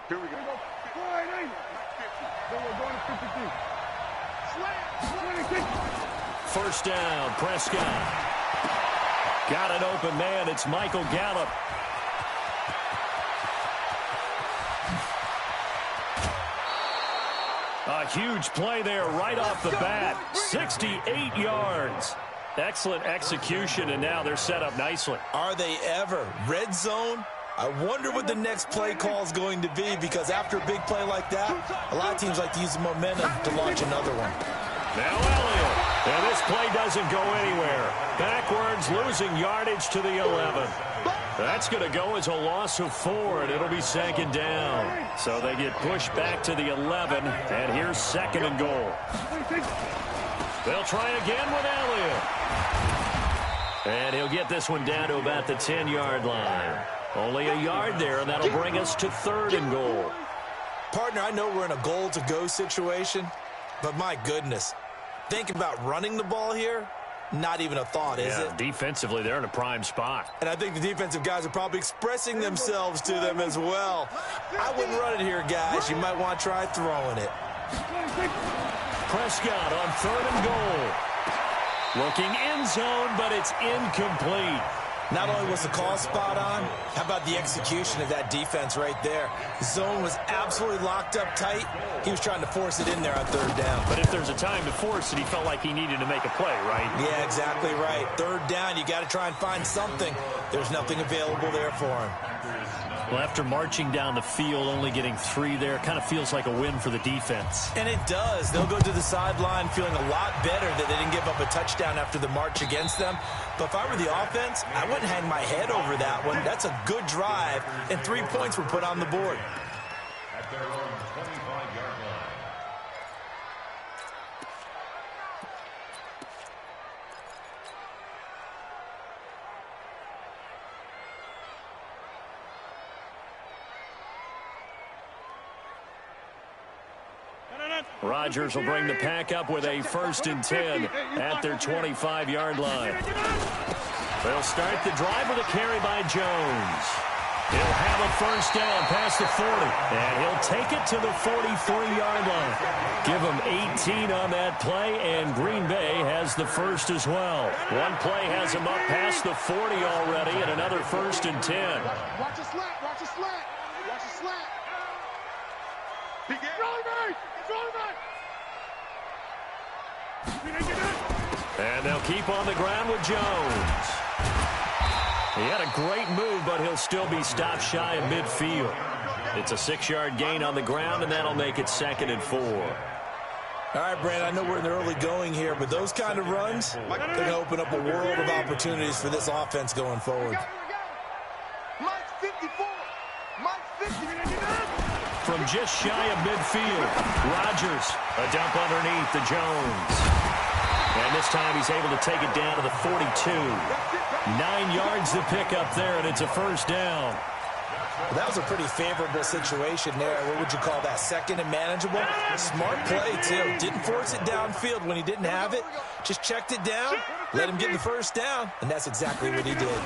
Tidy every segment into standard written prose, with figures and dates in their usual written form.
Here we go. First down, Prescott. Got an open man. It's Michael Gallup. A huge play there right off the bat. 68 yards. Excellent execution, and now they're set up nicely. Are they ever? Red zone? I wonder what the next play call is going to be, because after a big play like that, a lot of teams like to use the momentum to launch another one. Now Elliott. And this play doesn't go anywhere. Backwards, losing yardage to the 11. That's going to go as a loss of 4, and it'll be second down. So they get pushed back to the 11, and here's second and goal. They'll try again with Elliott. And he'll get this one down to about the 10-yard line. Only a yard there, and that'll bring us to third and goal. Partner, I know we're in a goal-to-go situation, but my goodness, think about running the ball here. Not even a thought, is it? Defensively, they're in a prime spot. And I think the defensive guys are probably expressing themselves to them as well. I wouldn't run it here, guys. You might want to try throwing it. Prescott on third and goal. Looking end zone, but it's incomplete. Not only was the call spot on, how about the execution of that defense right there? The zone was absolutely locked up tight. He was trying to force it in there on third down. But if there's a time to force it, he felt like he needed to make a play, right? Yeah, exactly right. Third down, you got to try and find something. There's nothing available there for him. Well, after marching down the field, only getting 3 there, kind of feels like a win for the defense. And it does. They'll go to the sideline feeling a lot better that they didn't give up a touchdown after the march against them. But if I were the offense, I wouldn't hang my head over that one. That's a good drive, and 3 points were put on the board. At their own 25-yard line. Rodgers will bring the pack up with a 1st and 10 at their 25-yard line. They'll start the drive with a carry by Jones. He'll have a first down past the 40, and he'll take it to the 43-yard line. Give him 18 on that play, and Green Bay has the first as well. One play has him up past the 40 already, and another 1st and 10. Watch the slant, watch the slant, watch the slant. And they'll keep on the ground with Jones. He had a great move, but he'll still be stopped shy of midfield. It's a 6-yard gain on the ground, and that'll make it 2nd and 4. All right, Brandon, I know we're in the early going here, but those kind of runs, they're going to open up a world of opportunities for this offense going forward. Mike 54. Mike 50. From just shy of midfield, Rodgers, a dump underneath to Jones. And this time he's able to take it down to the 42. 9 yards to pick up there, and it's a first down. Well, that was a pretty favorable situation there. What would you call that? 2nd and manageable? Smart play, too. Didn't force it downfield when he didn't have it. Just checked it down, let him get the first down, and that's exactly what he did.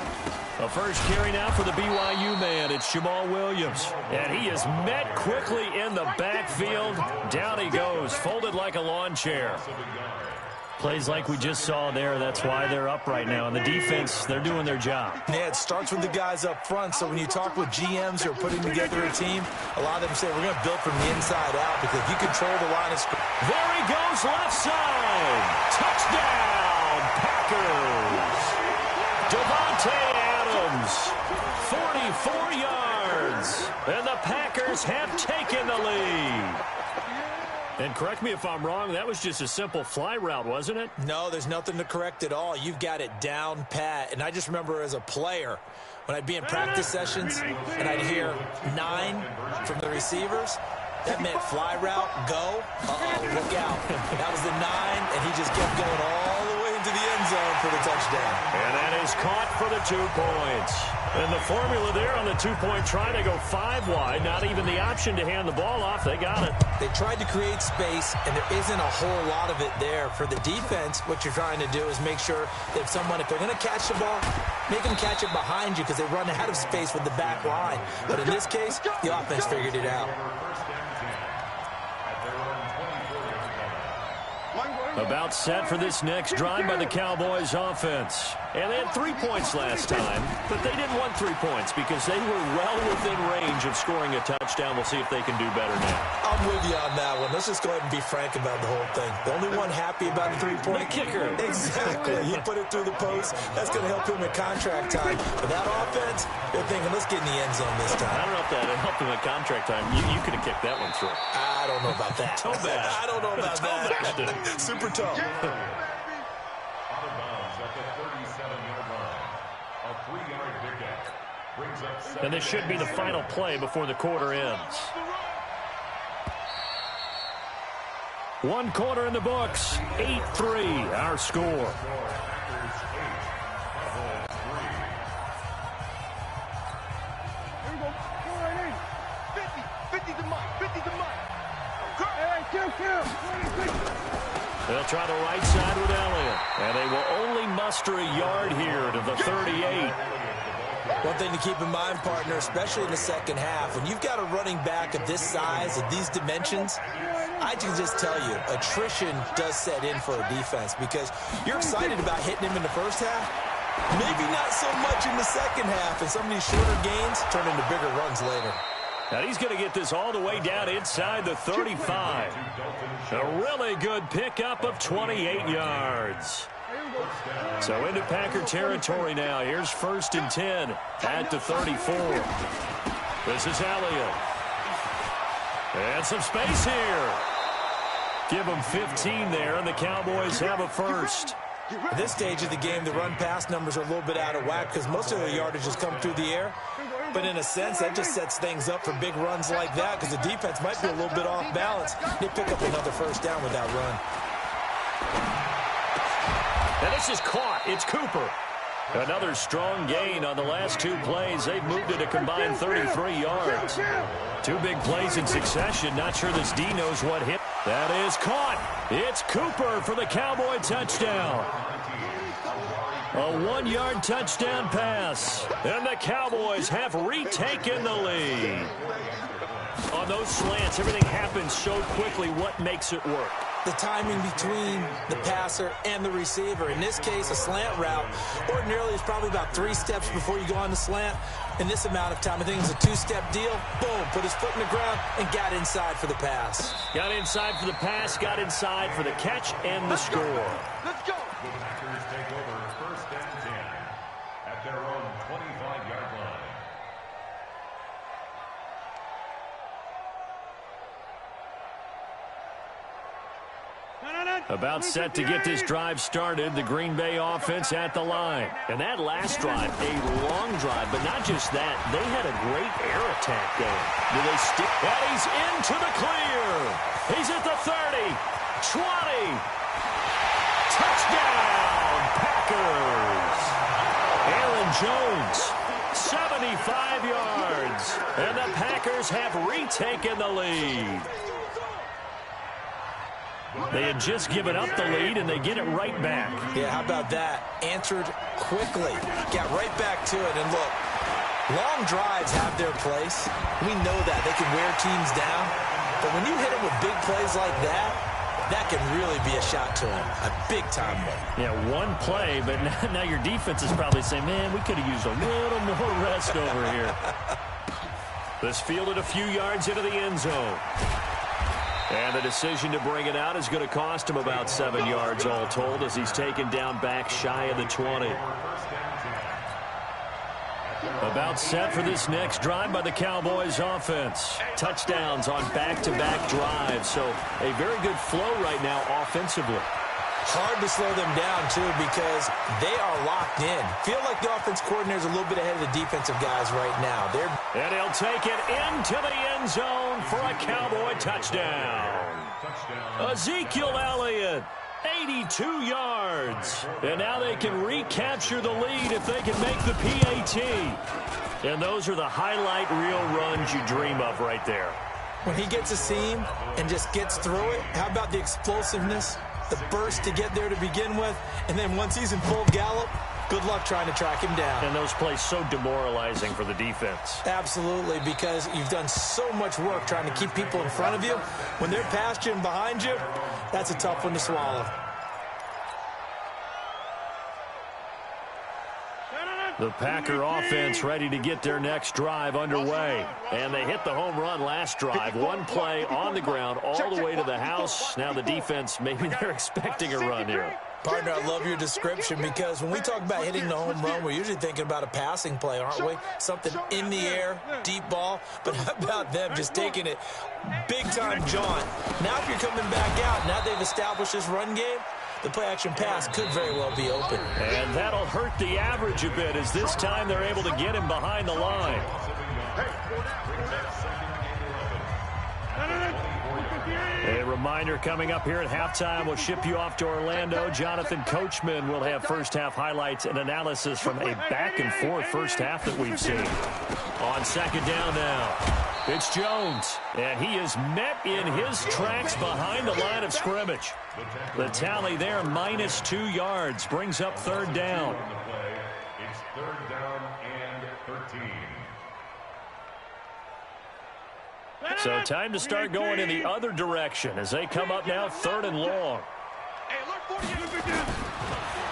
A first carry now for the BYU man. It's Jamal Williams. And he is met quickly in the backfield. Down he goes, folded like a lawn chair. Plays like we just saw there. That's why they're up right now. And the defense, they're doing their job. Yeah, it starts with the guys up front. So when you talk with GMs who are putting together a team, a lot of them say we're going to build from the inside out, because if you control the line of scrimmage. There he goes, left side. Touchdown, Packers. Devontae Adams, 44 yards. And the Packers have taken the lead. And correct me if I'm wrong, that was just a simple fly route, wasn't it? No, there's nothing to correct at all. You've got it down pat. And I just remember as a player, when I'd be in practice sessions and I'd hear 9 from the receivers, that meant fly route, go. Uh-oh, look out. That was the 9, and he just kept going all the way into the end zone for the touchdown. And that is caught for the 2 points. And the formula there on the 2-point try to go 5 wide. Not even the option to hand the ball off. They got it. They tried to create space, and there isn't a whole lot of it there. For the defense, what you're trying to do is make sure that if they're going to catch the ball, make them catch it behind you because they run out of space with the back line. But in this case, the offense figured it out. About set for this next drive by the Cowboys offense. And they had 3 points last time, but they didn't want 3 points because they were well within range of scoring a touchdown. We'll see if they can do better now. I'm with you on that one. Let's just go ahead and be frank about the whole thing. The only one happy about the 3-point kicker. Exactly. He put it through the post. That's going to help him at contract time. But that offense, they're thinking, let's get in the end zone this time. I don't know if that helped him at contract time. You could have kicked that one through. I don't know about that. Toe bash. I don't know about Toe that. Super toe. Out of bounds at the 37-yard line. A 3-yard pickup brings up. And this should be the final play before the quarter ends. 1 quarter in the books. 8-3, our score. They'll try the right side with Elliott. And they will only muster a yard here to the 38. One thing to keep in mind, partner, especially in the second half, when you've got a running back of this size, of these dimensions, I can just tell you, attrition does set in for a defense because you're excited about hitting him in the first half. Maybe not so much in the second half, and some of these shorter gains turn into bigger runs later. Now he's going to get this all the way down inside the 35. A really good pickup of 28 yards. So into Packer territory now. Here's 1st and 10 at the 34. This is Elliott. And some space here. Give them 15 there, and the Cowboys have a first. At this stage of the game, the run-pass numbers are a little bit out of whack because most of the yardage has come through the air. But in a sense, that just sets things up for big runs like that because the defense might be a little bit off balance. They pick up another first down with that run. And this is caught. It's Cooper. Another strong gain on the last 2 plays. They've moved it a combined 33 yards. 2 big plays in succession. Not sure this D knows what hit. That is caught. It's Cooper for the Cowboy touchdown. A 1-yard touchdown pass. And the Cowboys have retaken the lead. On those slants, everything happens so quickly. What makes it work? The timing between the passer and the receiver. In this case, a slant route ordinarily is probably about 3 steps before you go on the slant. In this amount of time, I think it's a 2-step deal. Boom, put his foot in the ground and got inside for the pass. Got inside for the pass, got inside for the catch and the score. Let's go. The Packers take over 1st and 10 at their own 25-yard line. About set to get this drive started, the Green Bay offense at the line. And that last drive, a long drive, but not just that. They had a great air attack going. Do they stick? And he's into the clear. He's at the 30, 20. Touchdown, Packers. Aaron Jones, 75 yards. And the Packers have retaken the lead. They had just given up the lead, and they get it right back. Yeah, how about that? Answered quickly. Got right back to it. And look, long drives have their place. We know that. They can wear teams down. But when you hit them with big plays like that, that can really be a shot to them. A big-time one. Yeah, 1 play, but now your defense is probably saying, man, we could have used a little more rest over here. This fielded a few yards into the end zone. And the decision to bring it out is going to cost him about 7 yards all told as he's taken down back shy of the 20. About set for this next drive by the Cowboys offense. Touchdowns on back-to-back drives, so a very good flow right now offensively. Hard to slow them down, too, because they are locked in. Feel like the offense coordinator is a little bit ahead of the defensive guys right now. And he'll take it into the end zone for a Cowboy touchdown. Ezekiel Elliott 82 yards. And now they can recapture the lead if they can make the PAT. And those are the highlight reel runs you dream of right there. When he gets a seam and just gets through it, how about the explosiveness, the burst to get there to begin with, and then once he's in full gallop, good luck trying to track him down. And those plays so demoralizing for the defense. Absolutely, because you've done so much work trying to keep people in front of you. When they're past you and behind you, that's a tough one to swallow. The Packer offense ready to get their next drive underway. And they hit the home run last drive. One play on the ground all the way to the house. Now the defense, maybe they're expecting a run here. Partner, I love your description because when we talk about hitting the home run, we're usually thinking about a passing play, aren't we? Something in the air, deep ball. But how about them just taking it big-time jaunt? Now if you're coming back out, now they've established this run game, the play-action pass could very well be open. And that'll hurt the average a bit as this time they're able to get him behind the line. A reminder coming up here at halftime, we'll ship you off to Orlando. Jonathan Coachman will have first-half highlights and analysis from a back-and-forth first half that we've seen. On second down now, it's Jones, and he is met in his tracks behind the line of scrimmage. The tally there, -2 yards, brings up third down. It's third down and 13. So time to start going in the other direction as they come up now third and long.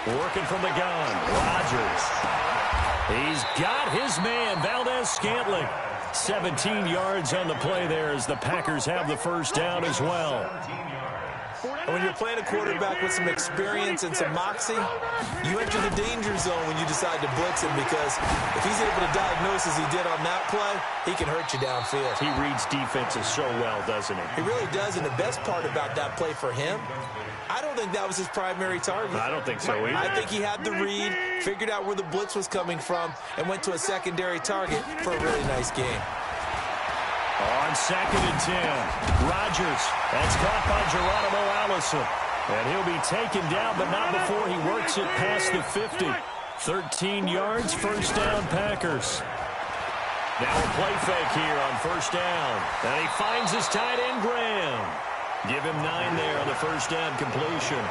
Working from the gun, Rodgers. He's got his man, Valdez-Scantling. 17 yards on the play there as the Packers have the first down as well. And when you're playing a quarterback with some experience and some moxie, you enter the danger zone when you decide to blitz him because if he's able to diagnose as he did on that play, he can hurt you downfield. He reads defenses so well, doesn't he? He really does, and the best part about that play for him, I don't think that was his primary target. I don't think so either. I think he had the read, figured out where the blitz was coming from, and went to a secondary target for a really nice game. On second and 10, Rodgers. That's caught by Geronimo Allison. And he'll be taken down, but not before he works it past the 50. 13 yards, first down, Packers. Now a play fake here on first down. And he finds his tight end, Graham. Give him 9 there on the first down completion.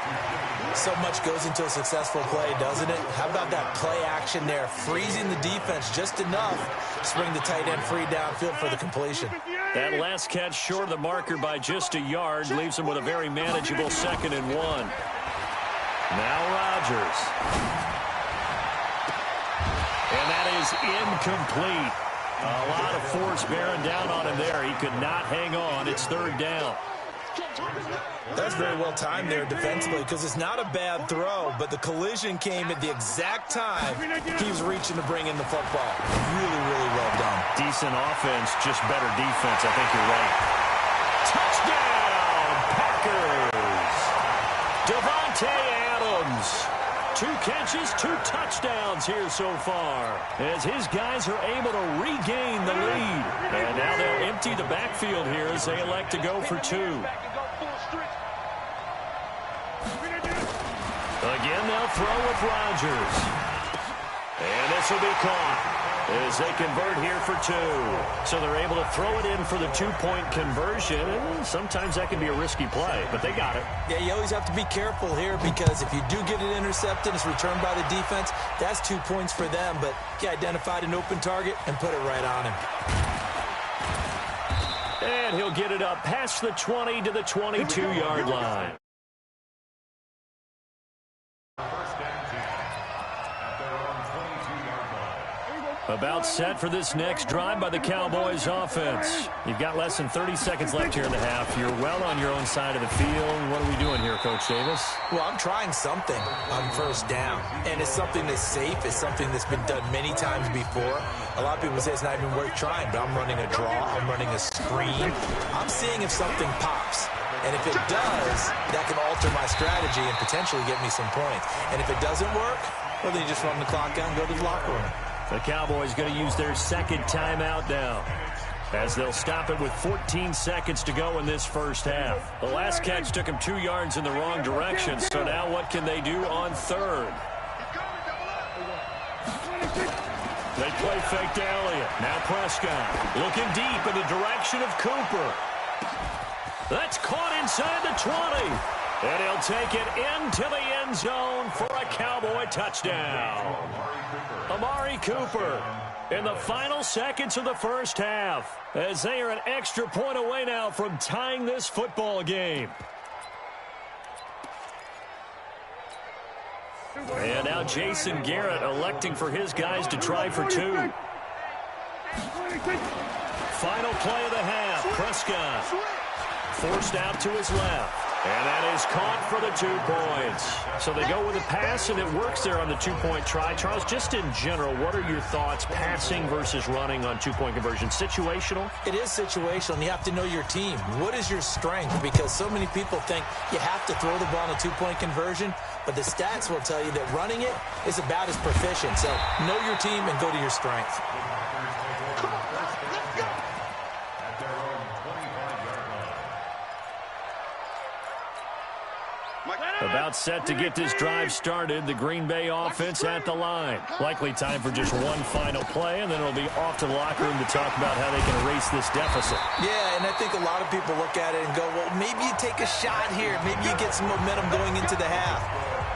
So much goes into a successful play, doesn't it? How about that play action there, freezing the defense just enough to bring the tight end free downfield for the completion. That last catch short of the marker by just a yard leaves him with a very manageable 2nd and 1. Now Rodgers. And that is incomplete. A lot of force bearing down on him there. He could not hang on. It's third down. That's very well timed there defensively because it's not a bad throw, but the collision came at the exact time he was reaching to bring in the football. Really, really well done. Decent offense, just better defense. I think you're right. Touchdown, Packers. Davante Adams. 2 catches, 2 touchdowns here so far as his guys are able to regain the lead. And now they'll empty the backfield here as they elect to go for 2. Again, they'll throw with Rodgers. And this will be caught as they convert here for 2. So they're able to throw it in for the 2-point conversion. And sometimes that can be a risky play, but they got it. Yeah, you always have to be careful here because if you do get it intercepted, it's returned by the defense, that's 2 points for them. But he identified an open target and put it right on him. And he'll get it up past the 20 to the 22-yard line. About set for this next drive by the Cowboys offense. You've got less than 30 seconds left here in the half. You're well on your own side of the field. What are we doing here, Coach Davis? Well, I'm trying something on first down, and it's something that's safe. It's something that's been done many times before. A lot of people say it's not even worth trying, but I'm running a draw. I'm running a screen. I'm seeing if something pops. And if it does, that can alter my strategy and potentially get me some points. And if it doesn't work, well, then you just run the clock out and go to the locker room. The Cowboys going to use their second timeout now. as they'll stop it with 14 seconds to go in this first half. The last catch took him 2 yards in the wrong direction, so now what can they do on third? They play fake to Elliott. Now Prescott looking deep in the direction of Cooper. That's caught inside the 20. And he'll take it into the end zone for a Cowboy touchdown. Amari Cooper in the final seconds of the first half, as they are an extra point away now from tying this football game. And now Jason Garrett electing for his guys to try for 2. Final play of the half. Prescott forced out to his left. And that is caught for the 2 points. So they go with a pass, and it works there on the 2-point try. Charles, just in general, what are your thoughts passing versus running on 2-point conversion? Situational? It is situational, and you have to know your team. What is your strength? Because so many people think you have to throw the ball in a 2-point conversion, but the stats will tell you that running it is about as proficient. So know your team and go to your strength. About set to get this drive started, the Green Bay offense at the line. Likely time for just one final play, and then it'll be off to the locker room to talk about how they can erase this deficit. Yeah, and I think a lot of people look at it and go, well, maybe you take a shot here. Maybe you get some momentum going into the half.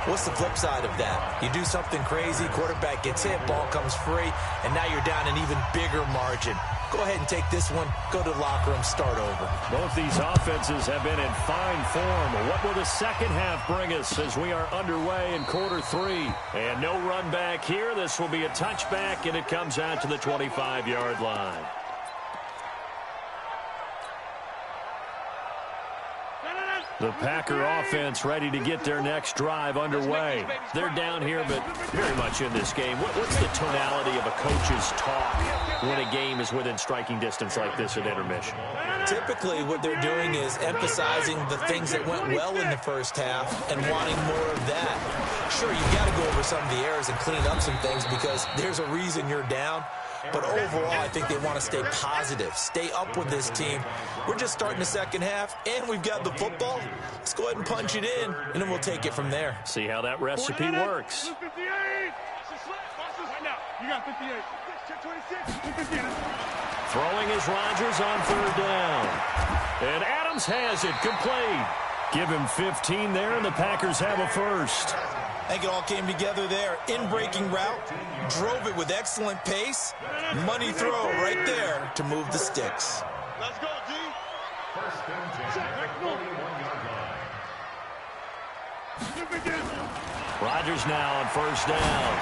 What's the flip side of that? You do something crazy, quarterback gets hit, ball comes free, and now you're down an even bigger margin. Go ahead and take this one, go to the locker room, start over. Both these offenses have been in fine form. What will the second half bring us as we are underway in quarter 3? And no run back here. This will be a touchback, and it comes out to the 25-yard line. The Packer offense ready to get their next drive underway. They're down here, but very much in this game. What's the tonality of a coach's talk when a game is within striking distance like this at intermission? Typically, what they're doing is emphasizing the things that went well in the first half and wanting more of that. Sure, you've got to go over some of the errors and clean up some things because there's a reason you're down. But overall, I think they want to stay positive, stay up with this team. We're just starting the second half, and we've got the football. Let's go ahead and punch it in, and then we'll take it from there. See how that recipe works. You got 58. Check 26. Throwing is Rodgers on third down. And Adams has it complete. Give him 15 there, and the Packers have a first. I think it all came together there. In-breaking route, drove it with excellent pace. Money throw right there to move the sticks. Let's go, D. First and 10 at the 41-yard line. Rodgers now on first down.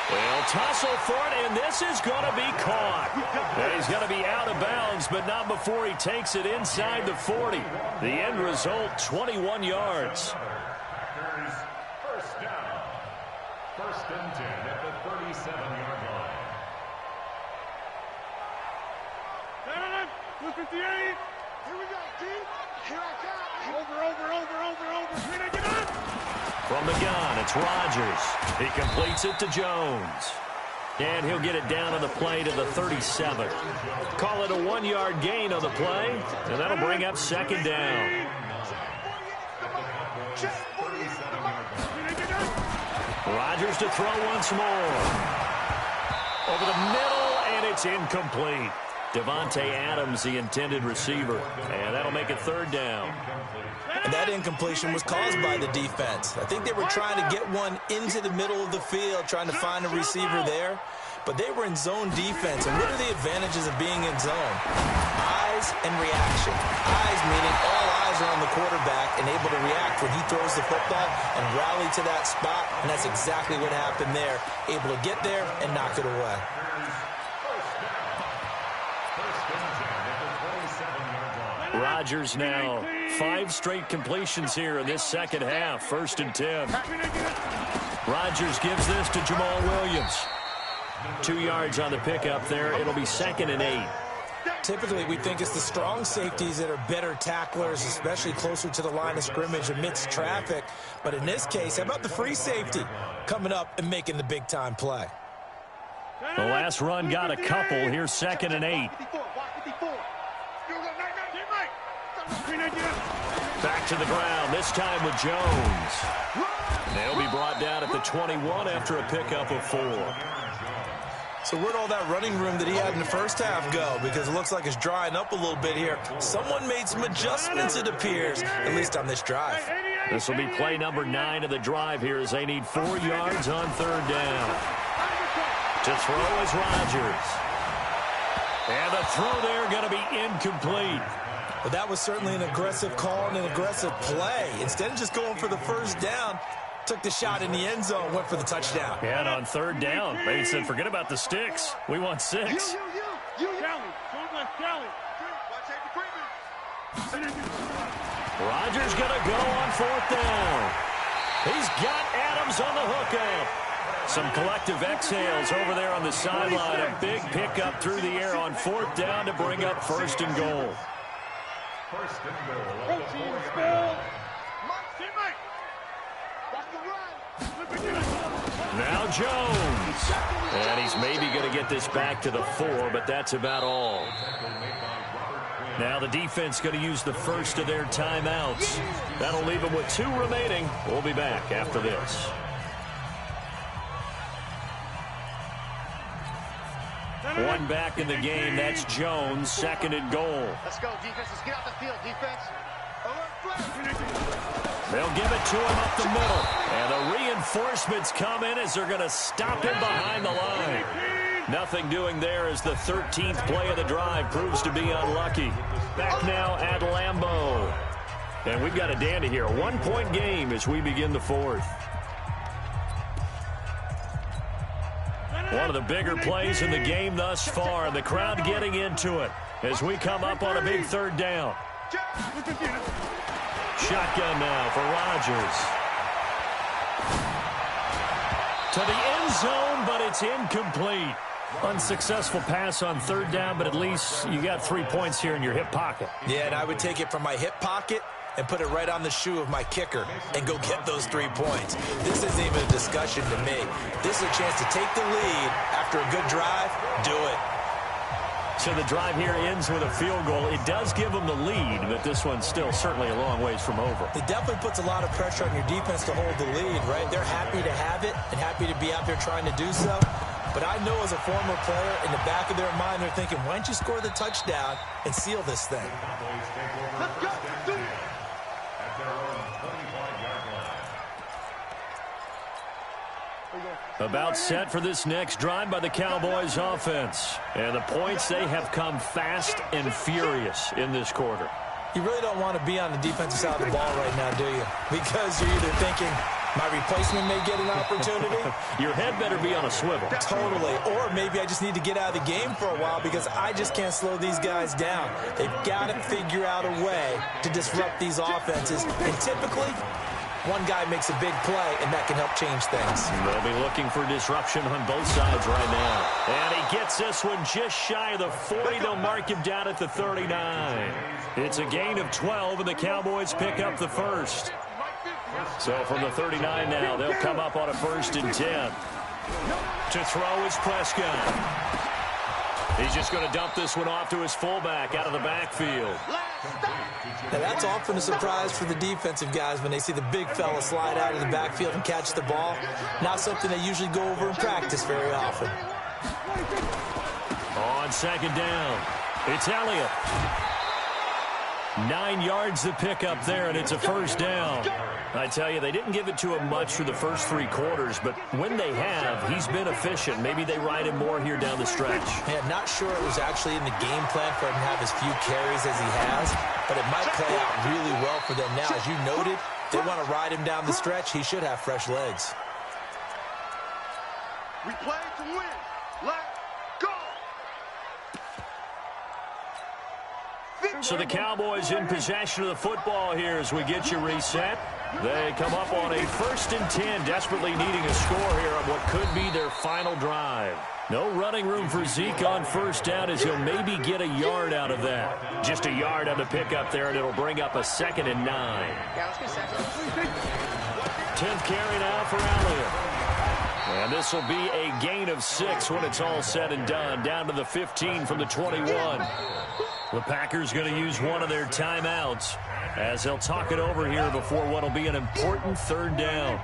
They'll tussle for it, and this is going to be caught. And he's going to be out of bounds, but not before he takes it inside the 40. The end result, 21 yards. First down. First and 10 at the 37-yard line. 58. Here we go, D. Here I come. Over. Here they get up. From the gun, it's Rodgers. He completes it to Jones. And he'll get it down on the play to the 37. Call it a 1-yard gain on the play, and that'll bring up second down. Rodgers to throw once more. Over the middle, and it's incomplete. Devontae Adams, the intended receiver. And that'll make it third down. And that incompletion was caused by the defense. I think they were trying to get one into the middle of the field, trying to find a receiver there. But they were in zone defense. And what are the advantages of being in zone? Eyes and reaction. Eyes meaning all eyes are on the quarterback and able to react when he throws the football and rally to that spot. And that's exactly what happened there. Able to get there and knock it away. Rodgers now 5 straight completions here in this second half. First and 10. Rodgers gives this to Jamal Williams. 2 yards on the pickup there. It'll be second and 8. Typically, we think it's the strong safeties that are better tacklers, especially closer to the line of scrimmage amidst traffic. But in this case, how about the free safety coming up and making the big-time play? The last run got a couple. Here's 2nd and 8. Back to the ground, this time with Jones. They'll be brought down at the 21 after a pickup of 4. So where'd all that running room that he had in the first half go? Because it looks like it's drying up a little bit here. Someone made some adjustments, it appears, at least on this drive. This will be play number 9 of the drive here as they need 4 yards on 3rd down. To throw is Rodgers. And the throw there going to be incomplete. Well, that was certainly an aggressive call and an aggressive play. Instead of just going for the first down, took the shot in the end zone, went for the touchdown. Yeah, and on 3rd down, they said, forget about the sticks. We want 6. Rodgers going to go on 4th down. He's got Adams on the hookup. Some collective exhales over there on the sideline. A big pickup through the air on 4th down to bring up 1st and goal. 1st and goal. At the 4-yard line. Now Jones. And he's maybe going to get this back to the 4, but that's about all. Now the defense going to use the first of their timeouts. That'll leave them with 2 remaining. We'll be back after this. One back in the game. That's Jones. 2nd and goal. Let's go, defense. Let's get out the field, defense. They'll give it to him up the middle. And the reinforcements come in as they're going to stop him behind the line. Nothing doing there as the 13th play of the drive proves to be unlucky. Back now at Lambeau. And we've got a dandy here. A 1-point game as we begin the 4th. One of the bigger plays in the game thus far, and the crowd getting into it as we come up on a big 3rd down. Shotgun now for Rodgers. To the end zone, but it's incomplete. Unsuccessful pass on 3rd down, but at least you got 3 points here in your hip pocket. Yeah, and I would take it from my hip pocket and put it right on the shoe of my kicker and go get those 3 points. This isn't even a discussion to me. This is a chance to take the lead after a good drive. Do it. So the drive here ends with a field goal. It does give them the lead, but this one's still certainly a long ways from over. It definitely puts a lot of pressure on your defense to hold the lead, right? They're happy to have it and happy to be out there trying to do so. But I know as a former player, in the back of their mind, they're thinking, why don't you score the touchdown and seal this thing? Let's go. Do it. At their own 25-yard line. About set for this next drive by the Cowboys offense. And the points, they have come fast and furious in this quarter. You really don't want to be on the defensive side of the ball right now, do you? Because you're either thinking, my replacement may get an opportunity. Your head better be on a swivel. Totally. Or maybe I just need to get out of the game for a while because I just can't slow these guys down. They've got to figure out a way to disrupt these offenses. And typically, one guy makes a big play, and that can help change things. They'll be looking for disruption on both sides right now. And he gets this one just shy of the 40. They'll mark him down at the 39. It's a gain of 12, and the Cowboys pick up the first. So from the 39 now, they'll come up on a 1st and 10. To throw is Prescott. He's just going to dump this one off to his fullback out of the backfield. Now that's often a surprise for the defensive guys when they see the big fella slide out of the backfield and catch the ball. Not something they usually go over in practice very often. On 2nd down, it's Elliott. 9 yards to pick up there, and it's a 1st down. I tell you, they didn't give it to him much for the first 3 quarters, but when they have, he's been efficient. Maybe they ride him more here down the stretch. Man, not sure it was actually in the game plan for him to have as few carries as he has, but it might play out really well for them now. As you noted, they want to ride him down the stretch. He should have fresh legs. We play to win. Let's go. So the Cowboys in possession of the football here as we get you reset. They come up on a 1st and 10, desperately needing a score here on what could be their final drive. No running room for Zeke on 1st down as he'll maybe get a yard out of that. Just a yard on the pickup there, and it'll bring up a 2nd and 9. 10th carry now for Elliott. And this will be a gain of 6 when it's all said and done. Down to the 15 from the 21. The Packers going to use one of their timeouts as they'll talk it over here before what will be an important third down.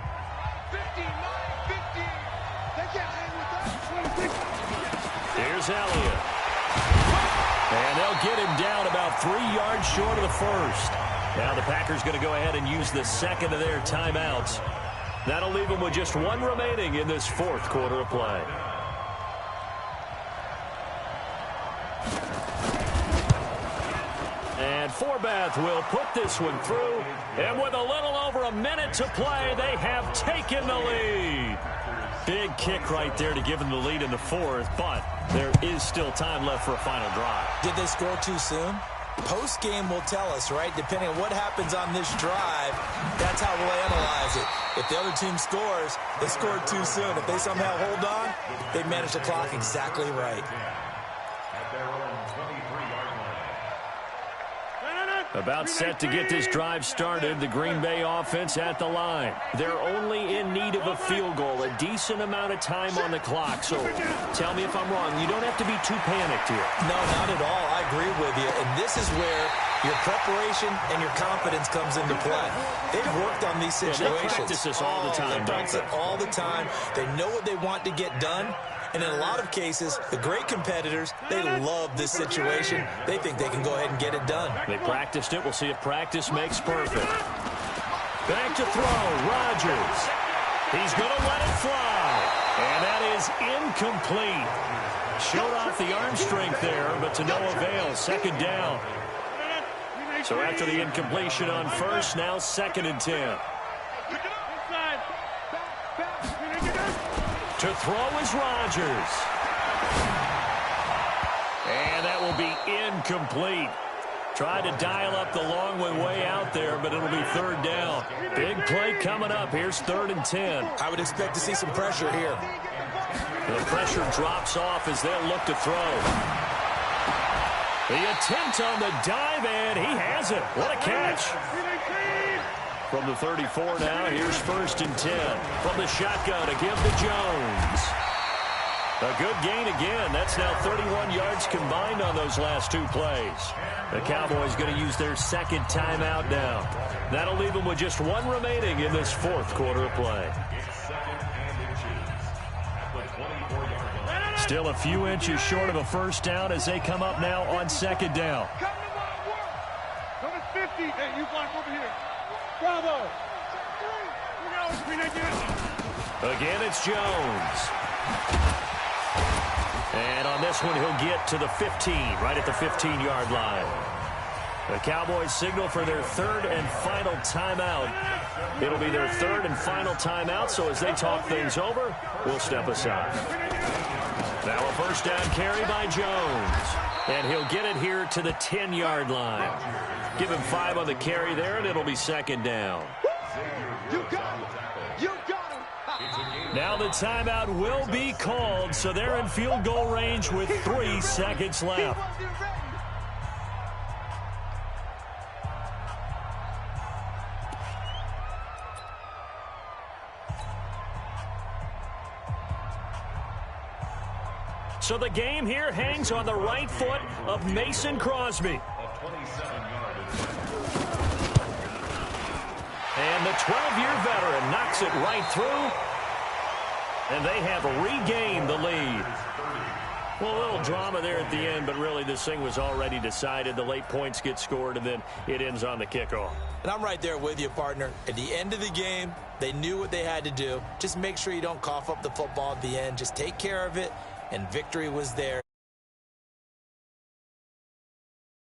Here's Elliott. And they'll get him down about 3 yards short of the first. Now the Packers going to go ahead and use the second of their timeouts. That'll leave them with just 1 remaining in this fourth quarter of play. And Forbath will put this one through. And with a little over a minute to play, they have taken the lead. Big kick right there to give them the lead in the fourth, but there is still time left for a final drive. Did they score too soon? Post-game will tell us, right? Depending on what happens on this drive, that's how we'll analyze it. If the other team scores, they scored too soon. If they somehow hold on, they manage the clock exactly right. About set to get this drive started, the Green Bay offense at the line. They're only in need of a field goal, a decent amount of time on the clock. So tell me if I'm wrong. You don't have to be too panicked here. No, not at all. I agree with you. And this is where your preparation and your confidence comes into play. They've worked on these situations. They practice this all the time. They practice it all the time. They know what they want to get done. And in a lot of cases, the great competitors, they love this situation. They think they can go ahead and get it done. They practiced it. We'll see if practice makes perfect. Back to throw. Rodgers. He's going to let it fly. And that is incomplete. Showed off the arm strength there, but to no avail. Second down. So after the incompletion on first, now 2nd and 10. To throw is Rodgers. And that will be incomplete. Tried to dial up the long way out there, but it'll be 3rd down. Big play coming up. Here's 3rd and 10. I would expect to see some pressure here. The pressure drops off as they'll look to throw. The attempt on the dive, and he has it. What a catch. From the 34 now, here's 1st and 10. From the shotgun to give to Jones. A good gain again. That's now 31 yards combined on those last 2 plays. The Cowboys going to use their 2nd timeout now. That'll leave them with just 1 remaining in this 4th quarter of play. Still a few inches short of a first down as they come up now on 2nd down. Number 50. Hey, you block over here. Bravo. Again, it's Jones. And on this one, he'll get to the 15, right at the 15-yard line. The Cowboys signal for their 3rd and final timeout. It'll be their 3rd and final timeout, so as they talk things over, we'll step aside. Now a first down carry by Jones. And he'll get it here to the 10-yard line. Give him 5 on the carry there, and it'll be 2nd down. You got him. You got him. Now the timeout will be called, so they're in field goal range with 3 seconds left. So the game here hangs on the right foot of Mason Crosby. And the 12-year veteran knocks it right through. And they have regained the lead. Well, a little drama there at the end, but really this thing was already decided. The late points get scored, and then it ends on the kickoff. And I'm right there with you, partner. At the end of the game, they knew what they had to do. Just make sure you don't cough up the football at the end. Just take care of it, and victory was there.